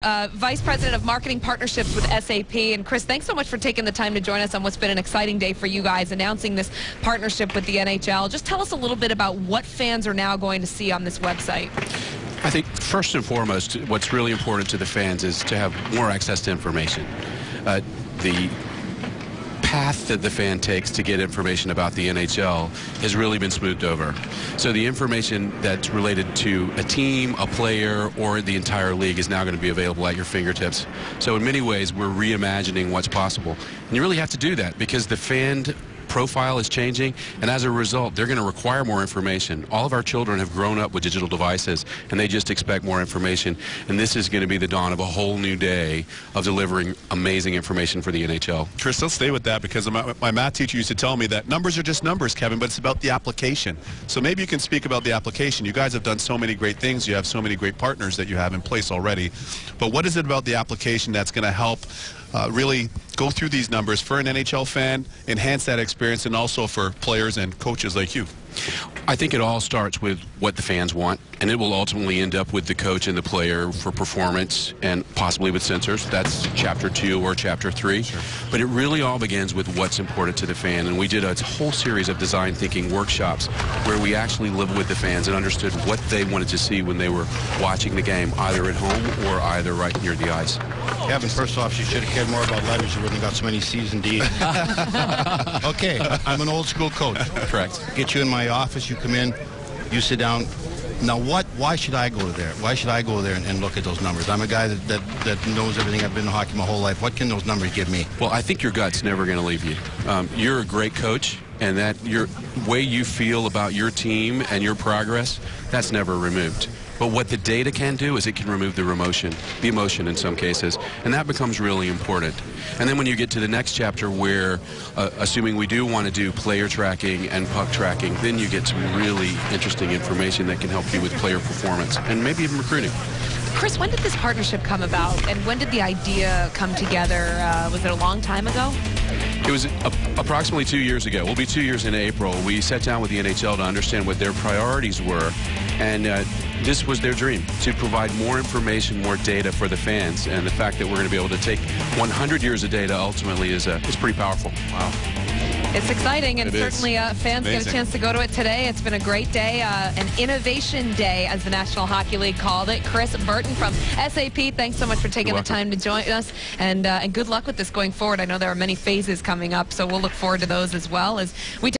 Vice President of Marketing Partnerships with SAP. And Chris, thanks so much for taking the time to join us on what's been an exciting day for you guys, announcing this partnership with the NHL. Just tell us a little bit about what fans are now going to see on this website. I think first and foremost, what's really important to the fans is to have more access to information. The path that the fan takes to get information about the NHL has really been smoothed over. So the information that's related to a team, a player, or the entire league is now going to be available at your fingertips. So in many ways, we're reimagining what's possible. And you really have to do that because the fan profile is changing, and as a result, they're going to require more information. All of our children have grown up with digital devices, and they just expect more information, and this is going to be the dawn of a whole new day of delivering amazing information for the NHL. Chris, let's stay with that because my math teacher used to tell me that numbers are just numbers, Kevin, but it's about the application. So maybe you can speak about the application. You guys have done so many great things. You have so many great partners that you have in place already. But what is it about the application that's going to help really go through these numbers for an NHL fan, enhance that experience, and also for players and coaches like you? I think it all starts with what the fans want, and it will ultimately end up with the coach and the player for performance and possibly with sensors. That's Chapter 2 or Chapter 3. Sure. But it really all begins with what's important to the fan, and we did a whole series of design thinking workshops where we actually lived with the fans and understood what they wanted to see when they were watching the game, either at home or either right near the ice. Kevin, first off, you should have cared more about letters. You wouldn't have got so many C's and D's. Okay, I'm an old school coach. Correct. Get you in my office, you come in, you sit down. Now why should I go there? Why should I go there and look at those numbers? I'm a guy that knows everything. I've been in hockey my whole life. What can those numbers give me? Well, I think your gut's never going to leave you. You're a great coach, and that your way you feel about your team and your progress, that's never removed. But what the data can do is it can remove the emotion in some cases, and that becomes really important. And then when you get to the next chapter where, assuming we do want to do player tracking and puck tracking, then you get some really interesting information that can help you with player performance and maybe even recruiting. Chris, when did this partnership come about, and when did the idea come together? Was it a long time ago? It was approximately 2 years ago. We'll be 2 years in April. We sat down with the NHL to understand what their priorities were, and this was their dream, to provide more information, more data for the fans. And the fact that we're going to be able to take 100 years of data ultimately is pretty powerful. Wow. It's exciting, and certainly fans get a chance to go to it today. It's been a great day, an innovation day, as the National Hockey League called it. Chris Burton from SAP, thanks so much for taking the time to join us, and good luck with this going forward. I know there are many phases coming up, so we'll look forward to those as well as we